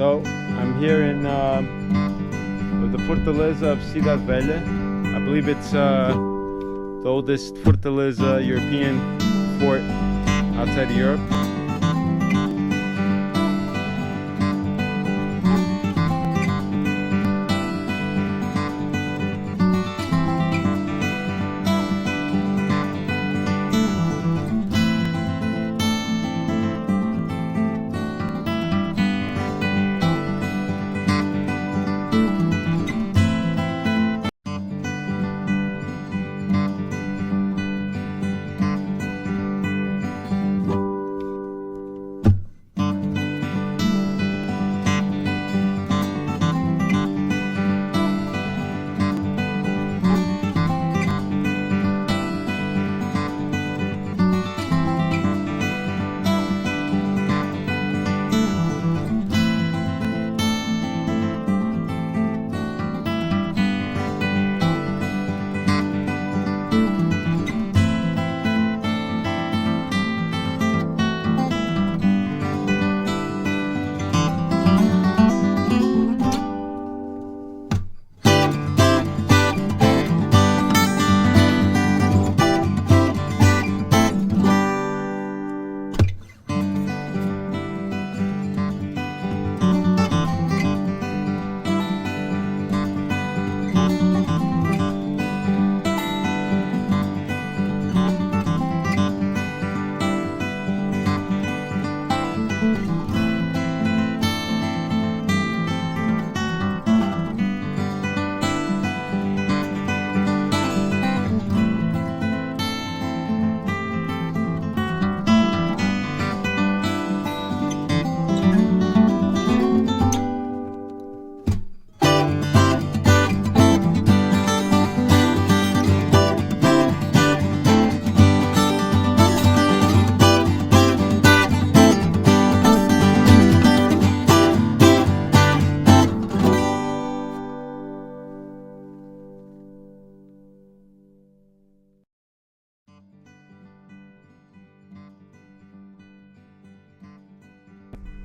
So I'm here in the Fortaleza of Cidade Velha. I believe it's the oldest Fortaleza European fort outside of Europe.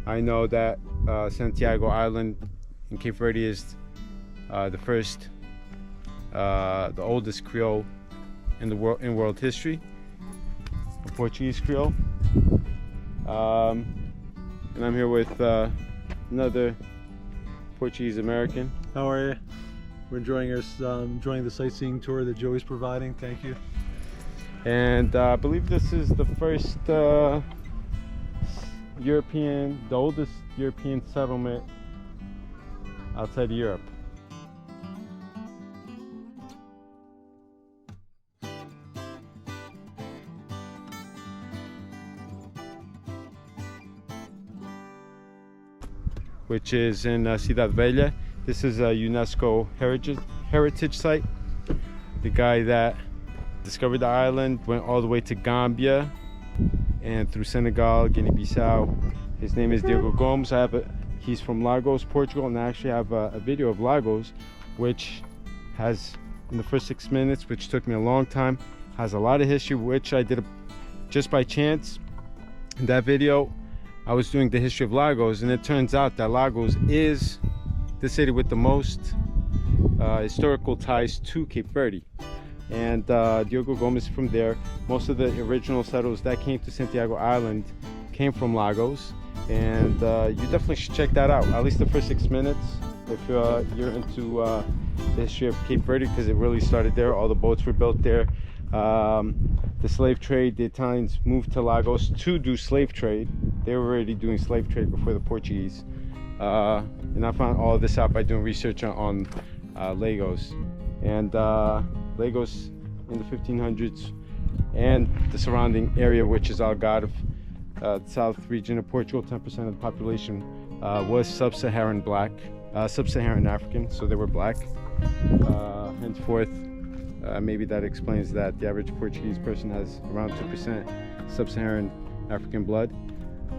I know that Santiago Island in Cape Verde is the oldest Creole in the world, in world history, a Portuguese Creole. And I'm here with another Portuguese American. How are you? We're enjoying the sightseeing tour that Joey's providing. Thank you. And I believe this is the first the oldest European settlement outside of Europe. Which is in Cidade Velha. This is a UNESCO heritage site. The guy that discovered the island went all the way to Gambia and through Senegal, Guinea-Bissau. His name is Diego Gomes. He's from Lagos, Portugal, and I actually have a video of Lagos, which has, in the first 6 minutes, which took me a long time, has a lot of history, which I did just by chance. In that video, I was doing the history of Lagos, and it turns out that Lagos is the city with the most historical ties to Cape Verde. And Diego Gomes from there. Most of the original settlers that came to Santiago Island came from Lagos, and you definitely should check that out, at least the first 6 minutes, if you're into the history of Cape Verde, because it really started there. All the boats were built there. The slave trade, the Italians moved to Lagos to do slave trade. They were already doing slave trade before the Portuguese, and I found all of this out by doing research on Lagos. And Lagos in the 1500s and the surrounding area, which is Algarve, the south region of Portugal, 10% of the population was sub-Saharan African, so they were black. Henceforth, maybe that explains that the average Portuguese person has around 2% sub-Saharan African blood,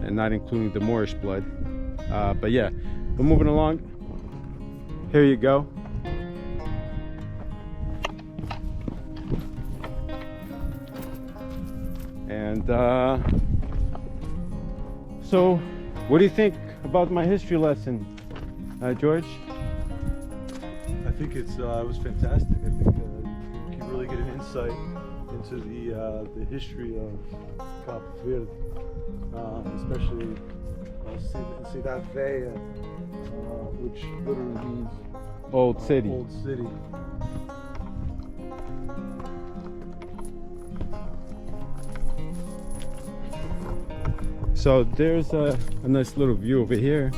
and not including the Moorish blood. But yeah, we're moving along. Here you go. And so what do you think about my history lesson, George? I think it was fantastic. I think you can really get an insight into the history of Cape Verde, especially Cidade Velha, which literally means Old city. Old city. So there's a nice little view over here.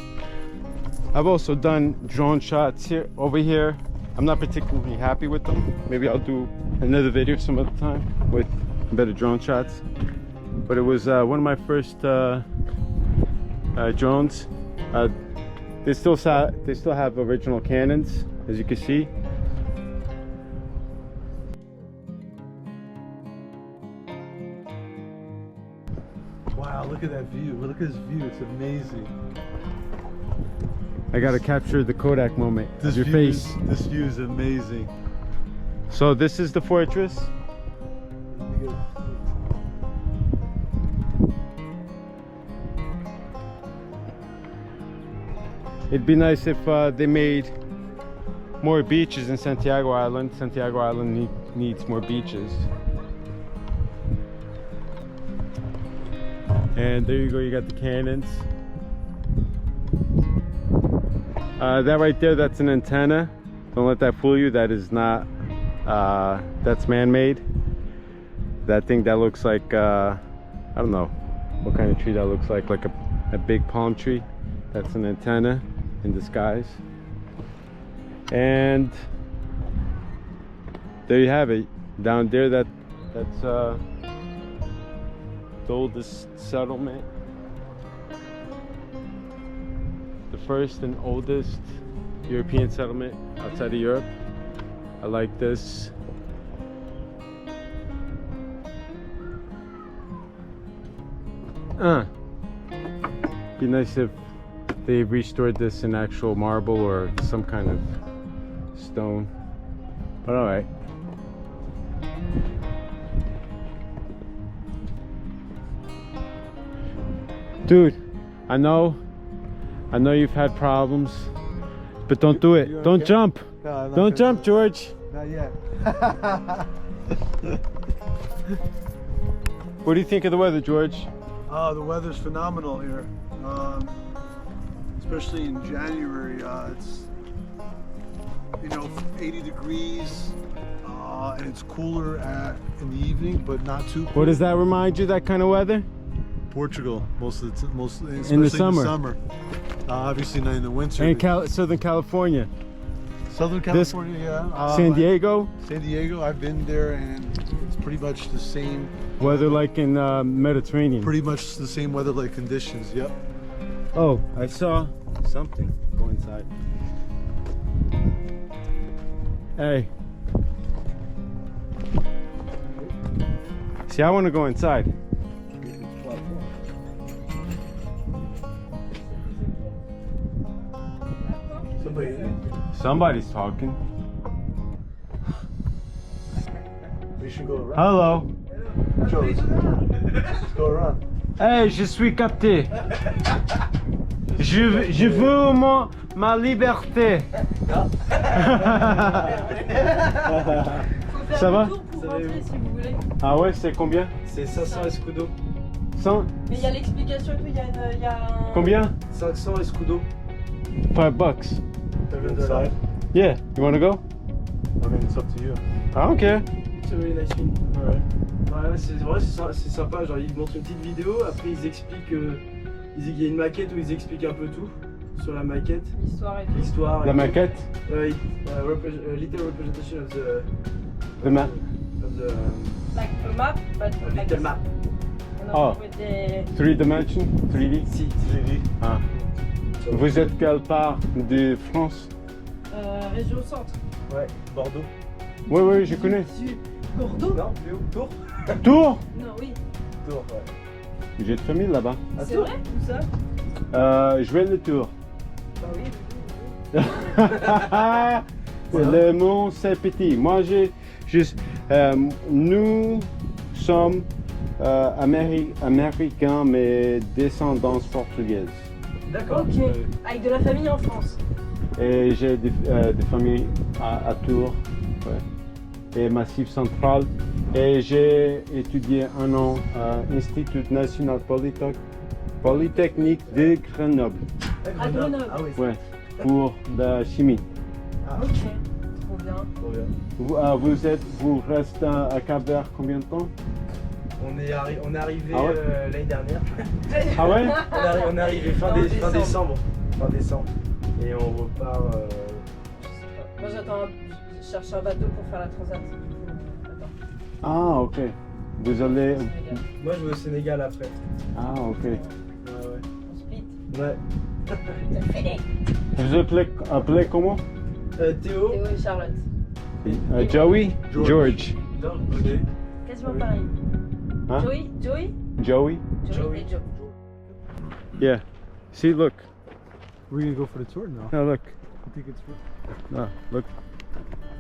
I've also done drone shots here over here. I'm not particularly happy with them. Maybe I'll do another video some other time with better drone shots. But it was one of my first drones. They still have original cannons, as you can see. Wow, look at that view. Look at this view. It's amazing. I gotta capture the Kodak moment of your face. This view is amazing. So this is the fortress. It'd be nice if they made more beaches in Santiago Island. Santiago Island needs more beaches. And there you go, you got the cannons. That right there, that's an antenna. Don't let that fool you. That is not, that's man-made. That thing that looks like, I don't know what kind of tree that looks like a big palm tree. That's an antenna in disguise. And there you have it. Down there, that's the oldest settlement. The first and oldest European settlement outside of Europe. I like this. Be nice if they restored this in actual marble or some kind of stone. But all right. Dude, I know you've had problems, but don't do it. Don't jump. No, don't jump, George. Not yet. What do you think of the weather, George? The weather's phenomenal here. Especially in January, it's 80 degrees, and it's cooler in the evening, but not too cool. What does that remind you? That kind of weather? Portugal, especially in the summer. Obviously not in the winter. And Southern California. Southern California, yeah. San Diego. San Diego, I've been there, and it's pretty much the same weather like in Mediterranean. Pretty much the same weather-like conditions. Yep. Oh, I saw something. Go inside. Hey. See, I want to go inside. Somebody's talking. We should go around. Hello. Joe, let's go around. Hey, je suis capté. Je veux ma liberté. Ça va? Pour rentrer, si vous voulez. Ah ouais, c'est combien? C'est 500 escudos. 100? Mais il y a l'explication et tout, il y a un... Combien? 500 escudos. $5. Inside? Yeah, you wanna go? I mean, it's up to you. I don't care. C'est really nice film. Alright. Ouais, c'est vrai, c'est sympa. Genre, ils montrent une petite vidéo, après ils expliquent. Il y a une maquette où ils expliquent un peu tout sur la maquette. L'histoire et tout. L'histoire. La maquette? Little representation of The map? Of the, Like a map, but a like little map. Oh. With the... 3 dimension? 3D? Si. 3D. Ah. Vous êtes quelle part de France? Région centre. Ouais, Bordeaux. Oui, oui, je connais. Bordeaux? Non, plus où? Tours? Tours? Non, oui. Tours, ouais. J'ai de famille là-bas. C'est vrai? Où ça? Je vais le Tour. Bah oui. Le mont c'est petit. Moi, nous sommes américains, mais descendance portugaise. D'accord. Ok. Avec de la famille en France. Et j'ai des familles à Tours, ouais. Et Massif Central. Et j'ai étudié un an à l'Institut National Polytechnique de Grenoble. À Grenoble. Ah oui. Ouais, pour la chimie. Ok. Trop bien. Trop bien. Vous restez à Cap Vert combien de temps? On est arrivé Ah ouais l'année dernière. Ah ouais? On est arrivé fin décembre. Fin décembre. Et on repart. Moi j'attends, je cherche un bateau pour faire la transat. Attends. Ah ok. Vous allez... Moi je vais au Sénégal après. Ah ok. Ouais. On split. Ouais. Vous appelez comment? Théo. Théo et Charlotte. Joey? George. Ok. Quasiment pareil. Huh? Joey Joey? et Joe. Yeah. See, look. We're gonna go for the tour now. No, look. I think it's. No, look.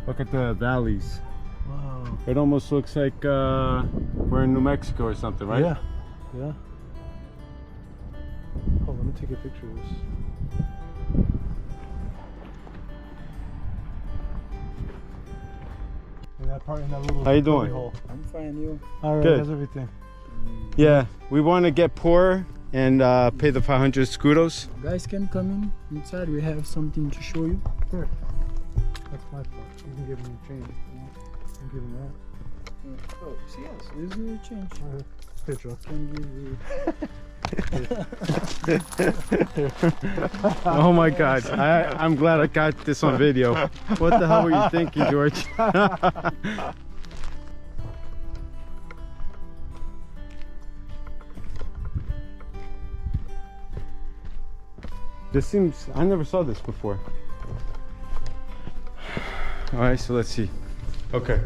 Look at the valleys. Wow. It almost looks like we're in New Mexico or something, right? Yeah. Yeah. Oh, let me take a picture of this. In that part, in that little. How you doing? hole. I'm fine, you? All right. Good. How's everything? Yeah. We want to get poor and pay the 500 scudos. Guys can come in inside, we have something to show you. Sure. That's my part. You can give him your change. You can give him that. Oh, yes, this is your change. All right. Picture. Can give you. Oh my God. I'm glad I got this on video. What the hell were you thinking, George? This seems, I never saw this before. All right, so let's see. Okay.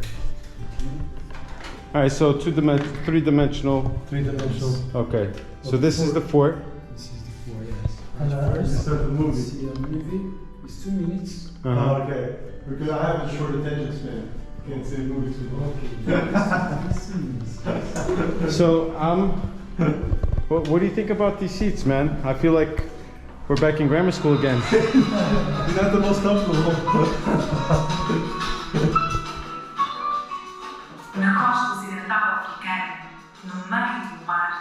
All right, so three-dimensional. Three-dimensional. Okay, so this is the fort. This is the floor, yes. You start the movie. See a movie, it's 2 minutes. Uh-huh. Okay. Because I have a short attention span. Can't see movies too long. So, what do you think about these seats, man? I feel like we're back in grammar school again. You're not the most comfortable. Na costa ocidental africana, no meio do mar,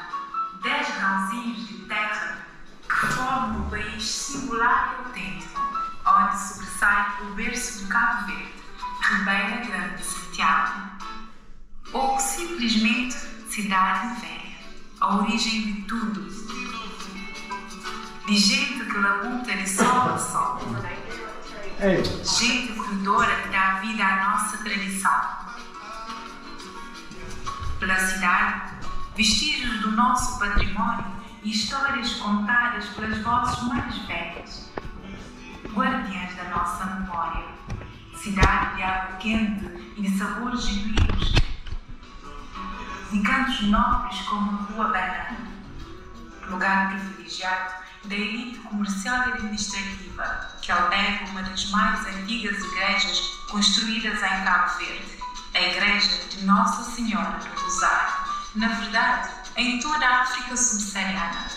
10 grãozinhos de terra que formam um país singular e autêntico, onde sobressai o berço do Cabo Verde, Ribeira Grande de Santiago, ou simplesmente Cidade Velha, a origem de tudo, de gente que labuta de sol a sol, gente corredora que dá vida à nossa tradição. Pela cidade, vestígios do nosso património e histórias contadas pelas vozes mais velhas, guardiãs da nossa memória, cidade de água quente e de sabores genuínos, de cantos nobres como a Rua Banana, lugar privilegiado da elite comercial e administrativa que alberga uma das mais antigas igrejas construídas em Cabo Verde, a Igreja de Nossa Senhora do Rosário, na verdade, em toda a África subsaariana.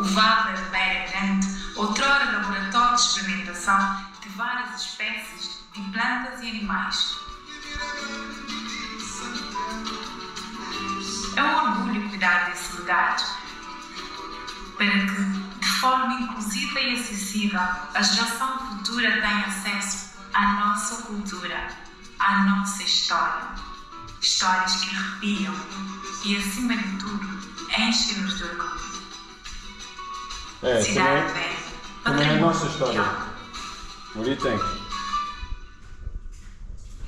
O Vale da Ribeira Grande, outrora laboratório de experimentação de várias espécies de plantas e animais. É um orgulho cuidar desse legado, para que, de forma inclusiva e acessível, a geração futura tenha acesso à nossa cultura, à nossa história. Histórias que arrepiam e, acima de tudo, enchem-nos de orgulho. Cidade Velha, também é a nossa história. Património. What do you think?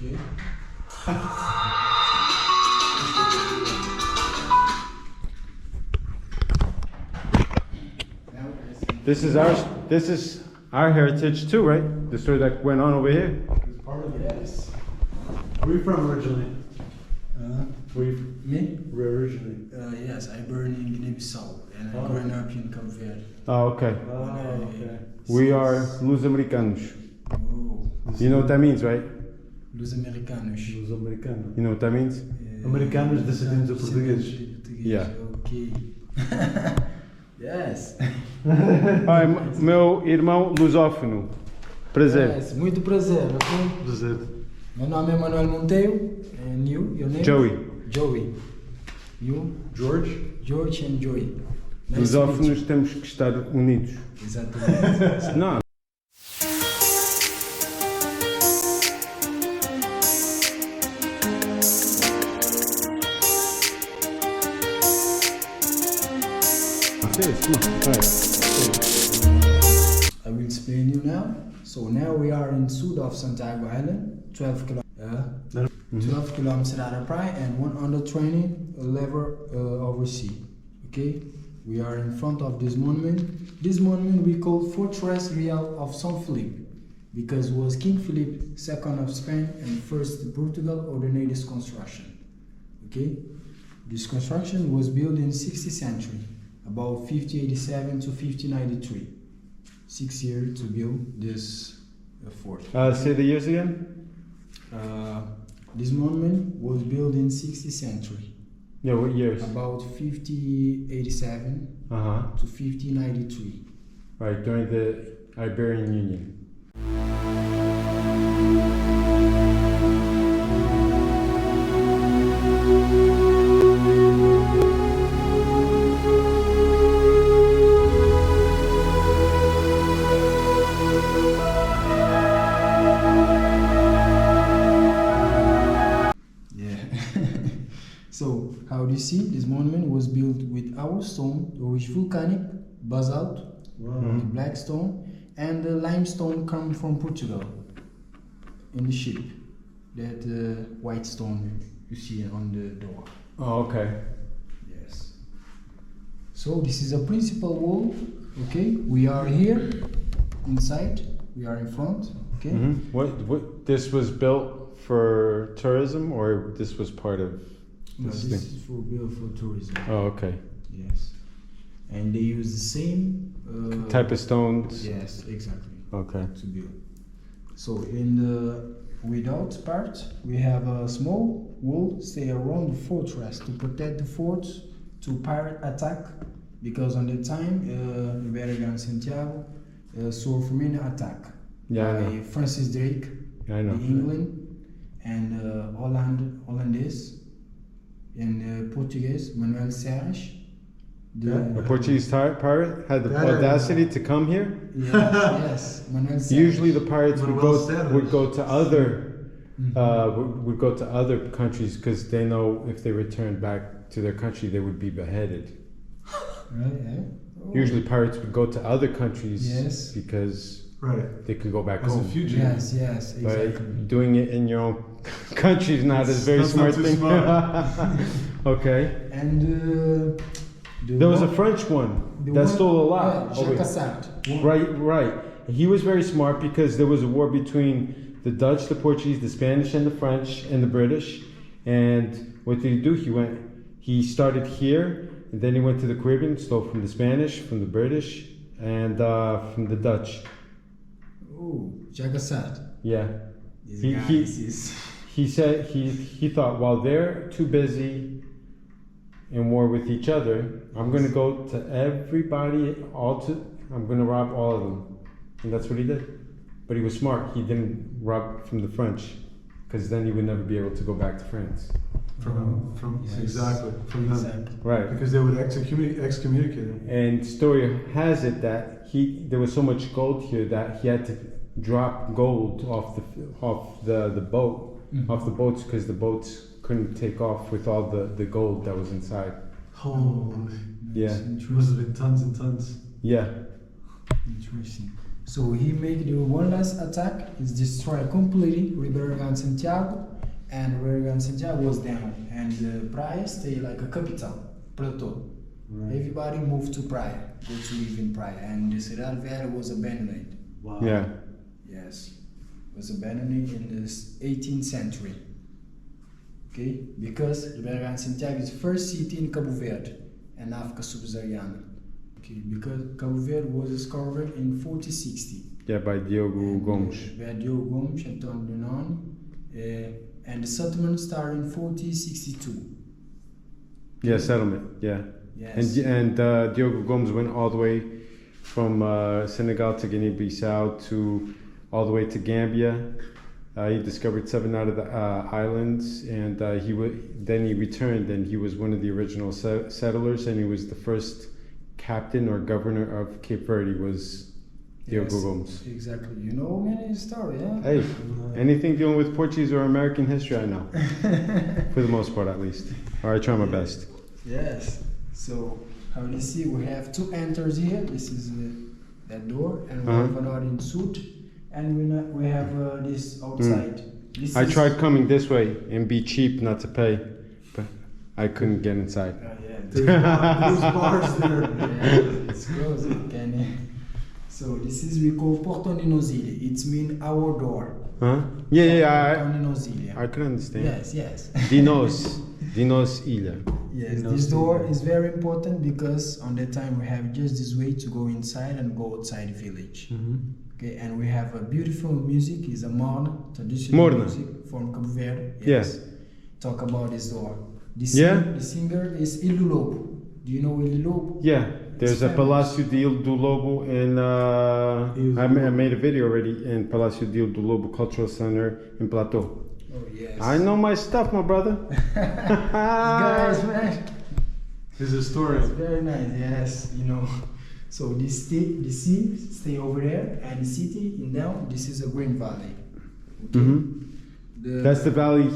Okay. This is our heritage too, right? The story that went on over here. It's part of it. Yes. Where are you from originally? Where you Me? were originally? Yes, I born in Guinea-Bissau and I Oh. grew up in Cape Verde. Oh, okay. Oh, okay. We are Lusomericanos. Oh, You know what that means, right? Los Americanos. Os americanos. You know what that means? Americanos descendentes de portugueses. Português, Yeah. ok. Yes. Ai, meu irmão lusófono. Prazer. Yes. Muito prazer, ok? Prazer. Meu nome é Manuel Monteiro. And you? Your name? Joey. Joey. You? George? George and Joey. Nice to meet you. Lusófonos temos que estar unidos. Exatamente. Não. I will explain you now. So now we are in south of Santiago Island, 12 kilometers. 12 kilometers out of Praia and 120 level over sea. Okay, we are in front of this monument. This monument we call Fortress Real of São Felipe because it was King Filipe II of Spain and first Portugal ordained this construction. Okay, this construction was built in 16th century, about 1587 to 1593. 6 years to build this fort. Say the years again? This monument was built in 16th century, Yeah, what years? about 1587 Uh-huh. to 1593. Right, during the Iberian Union. Yeah. So, how do you see? This monument was built with our stone, which volcanic, basalt, the black stone, and the limestone come from Portugal in the ship. That white stone you see on the door. Oh, okay. Yes. So this is a principal wall. Okay, we are here inside. We are in front. Okay. Mm-hmm. What? This was built for tourism, or this was part of No, this this thing? is for built for tourism. Oh, okay. Yes. And they use the same Type of stones. Yes, exactly. Okay. To build. So in the without part, we have a small wall stay around the fortress to protect the fort to pirate attack, because on the time Iberian Santiago suffered many attack Yeah, I by know. Francis Drake, Yeah, I know. the England, and Hollandese, and Portuguese Manuel Serres. A Portuguese pirate had the That, audacity to come here. Yes, yes, Manuel Serres. Usually, the pirates would Manuel go Serres. would go to other countries because they know if they returned back to their country, they would be beheaded. Right, yeah. Oh. Usually, pirates would go to other countries Yes. because Right. they could go back As a home. fugitive. Yes, yes, exactly. But doing it in your own country is not a very That's not smart too thing. smart. Okay. And There was a French one that stole a lot. Yeah, Oh, wait. Jacassat. Right. He was very smart because there was a war between the Dutch, the Portuguese, the Spanish, and the French, and the British. And what did he do? He started here, and then he went to the Caribbean, stole from the Spanish, from the British, and from the Dutch. Oh, Jacassat. Yeah. This He- guy he- is. He said he thought while they're too busy in war with each other, I'm going to go to everybody, I'm going to rob all of them. And that's what he did. But he was smart. He didn't rob from the French, because then he would never be able to go back to France. From Yes. exactly from them, Exactly. Right. because they would excommunicate him. And story has it that there was so much gold here that he had to drop gold off the boat, off the boats, because the boats couldn't take off with all the gold that was inside. Holy. Yeah. It must have been tons and tons. Yeah. Interesting. So he made the one last attack, is destroy completely Iberian Santiago, and Iberian Santiago was down, and Praia stay like a capital, plateau. Right. Everybody moved to Praia, go to live in Praia, and the Cidade Velha was abandoned. Wow. Yeah. Yes, was abandoned in the 18th century. Okay, because Iberian Santiago is the first city in Cabo Verde and Africa subsahariana. Okay, because Cabo Verde was discovered in 1460. Yeah, by Diogo Gomes. By Diogo Gomes, Antonio Denoni, and the settlement started in 1462. Yeah, settlement. Yeah. Yes. And Diogo Gomes went all the way from Senegal to Guinea-Bissau to all the way to Gambia. He discovered 7 out of the islands, and then he returned, and he was one of the original settlers, and he was the first captain or governor of Cape Verde. Was Diogo Gomes. Exactly. You know many story, yeah? Hey, anything dealing with Portuguese or American history, I know. For the most part, at least. Or I try my best. Yes. So, how you see, we have 2 enters here. This is that door, and we have another in suit, and we have this outside. I tried coming this way and be cheap, not to pay, but I couldn't get inside. There's bars there. Yeah, it's close. So this is we call Porto Ninosile. It's mean our door. Huh? Yeah. Porto Ninosile. I could understand. Yes. Dinos Ilha. Yes, this door is very important because on that time we have just this way to go inside and go outside the village. Okay, and we have a beautiful music. It's a morna, traditional music from Cabo Verde. Yes. Talk about this door. The singer is Ildo Lobo. Do you know Ildo Lobo? Yeah, there's a Palácio de Ildo Lobo in, I made a video already in Palácio de Ildo Lobo Cultural Center in Plateau. Oh yes. I know my stuff, my brother. Guys, man. He's a historian. It's very nice, yes, you know. So the sea stay over there, and the city in down, this is a green valley. Okay? That's the valley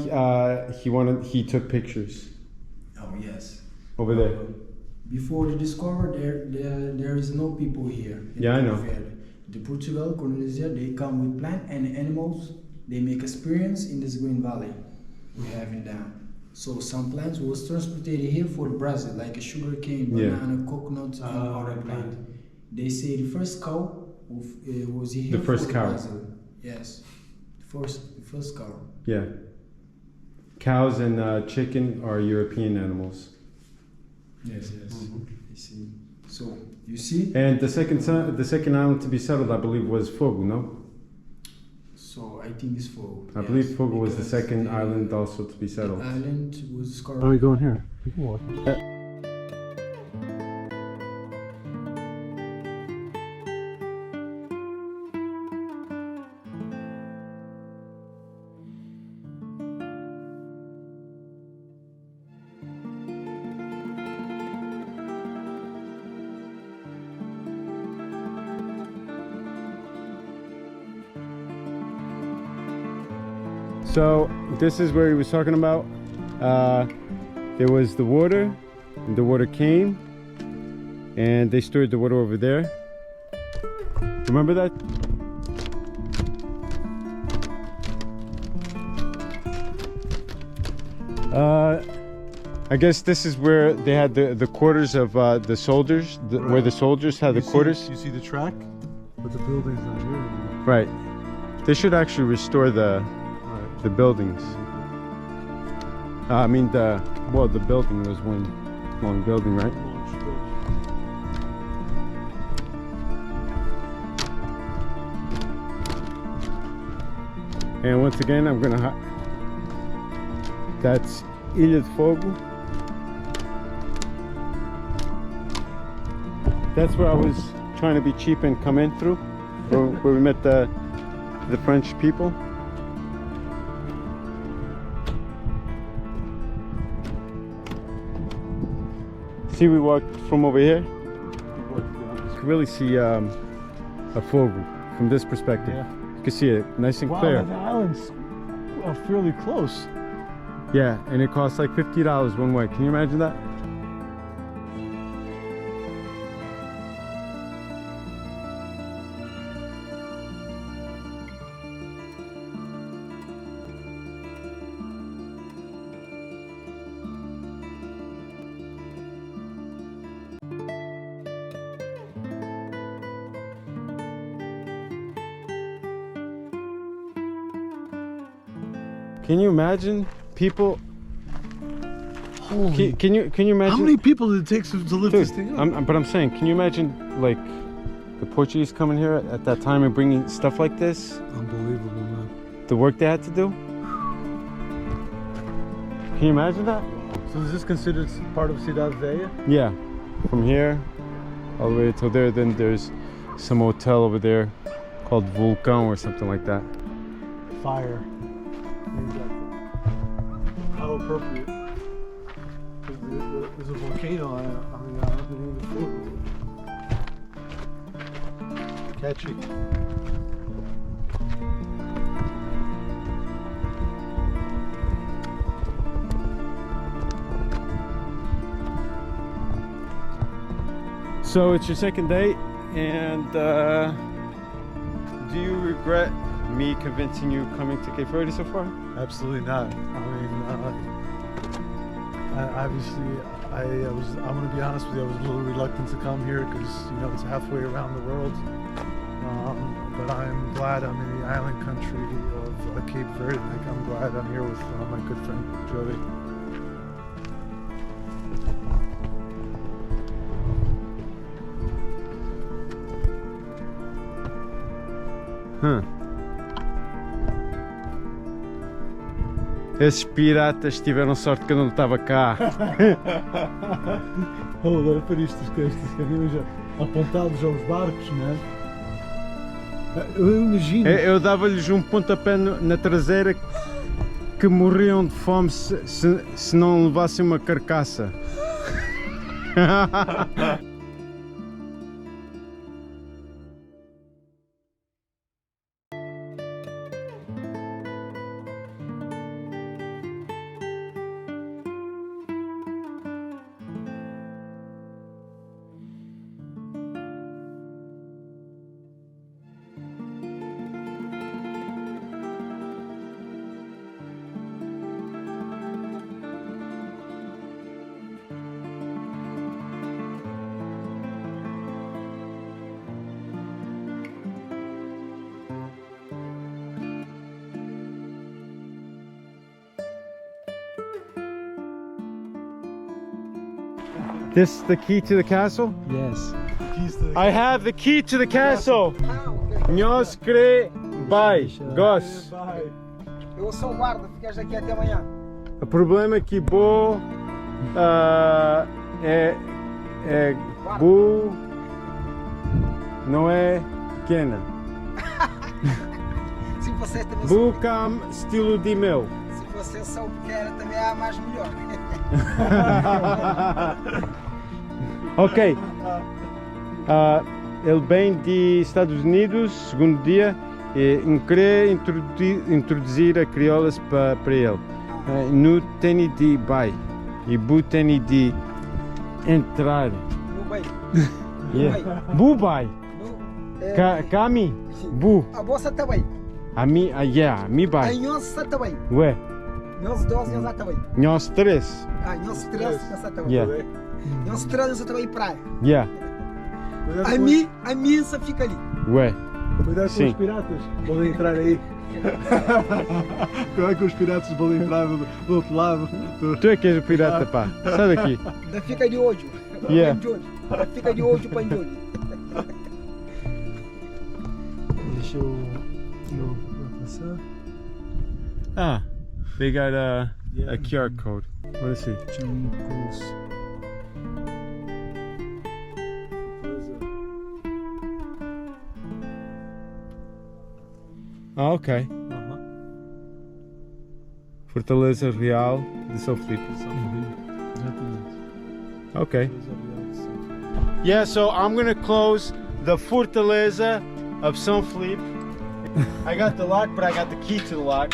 he took pictures. Oh yes. Over there. Before the discovery, there is no people here. Yeah, I know. The Portugal, Macaronesia, they come with plant and animals. They make experience in this green valley we have in down. So some plants was transported here for Brazil, like a sugar cane, banana, coconut, and other plant. They say the first cow was here. The first cow. Brazil. Yes, the first cow. Yeah. Cows and chicken are European animals. Yes. You see. So you see. And the second island to be settled, I believe, was Fogo, no? So I think it's Fogo. I believe Fogo was the second island also to be settled. The island was discovered. Where are we going here? We can walk. So this is where he was talking about. There was the water, and the water came, and they stored the water over there. Remember that? I guess this is where they had the quarters of the soldiers, where the soldiers had the quarters. You see the track? But the building's not here anymore. Right. They should actually restore the buildings. I mean the building was one long building, right? And once again, I'm gonna that's Ilha de Fogo. That's where I was trying to be cheap and come in through, where we met the French people. See, we walked from over here. You can really see a Fogo from this perspective. Yeah. You can see it nice and clear. Wow, the islands are fairly close. Yeah, and it costs like $50 one way. Can you imagine that? Can you imagine people? Can you imagine? How many people did it take to lift this thing up? But I'm saying, can you imagine like the Portuguese coming here at that time and bringing stuff like this? Unbelievable, man. The work they had to do. Can you imagine that? So is this considered part of Cidade Velha? Yeah. from here all the way till there. Then there's some hotel over there called Vulcão or something like that. Fire. How appropriate. There's a volcano on the floor. Catchy. So it's your second date, and do you regret me convincing you coming to Cape Verde so far? Absolutely not. I mean, obviously, I'm going to be honest with you, I was a little reluctant to come here because, you know, it's halfway around the world. But I'm glad I'm in the island country of Cape Verde. I'm glad I'm here with my good friend, Joey. Esses piratas tiveram sorte que eu não estava cá. Olha para isto, estes caminhos apontados aos barcos, né? Eu imagino. Eu dava-lhes um pontapé na traseira que morriam de fome se não levassem uma carcaça. This is the key to the castle? Yes. I have the key to the castle. Nós crê bye. Gos. Eu sou o guarda, ficas aqui até amanhã. O problema é que bo é bu não é pequena. Se você também Bu cam estilo de meu. se você souber que era também é a mais melhor. Ok. Ele vem de Estados Unidos, segundo dia, e querer introduzir a criolas para ele. No tem de vai e bu tem de entrar. Bubai. Yeah. Bu vai. Kami. Bu. A bolsa também. A mi A vai. nossa também. Ué. Nós dois, nós também. Nós três. Ah, nós três, nós também. Yeah. Nós três, nós também praia. Yeah. A mim só fica ali. Ué. Cuidado com Sim. os piratas, podem entrar aí. Cuidado com os piratas, podem entrar do outro lado. Tu é que és o pirata, pá. Sai daqui. Da fica de olho. Yeah. Da fica de olho para de olho. Deixa eu passar. Ah, they got a QR code. Wanna see? Ah, ok. Fortaleza Real de São Felipe. Okay. Yeah, so I'm gonna close the Fortaleza of São Felipe. I got the lock, but I got the key to the lock.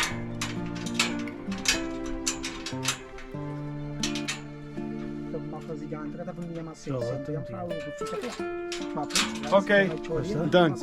Okay, done.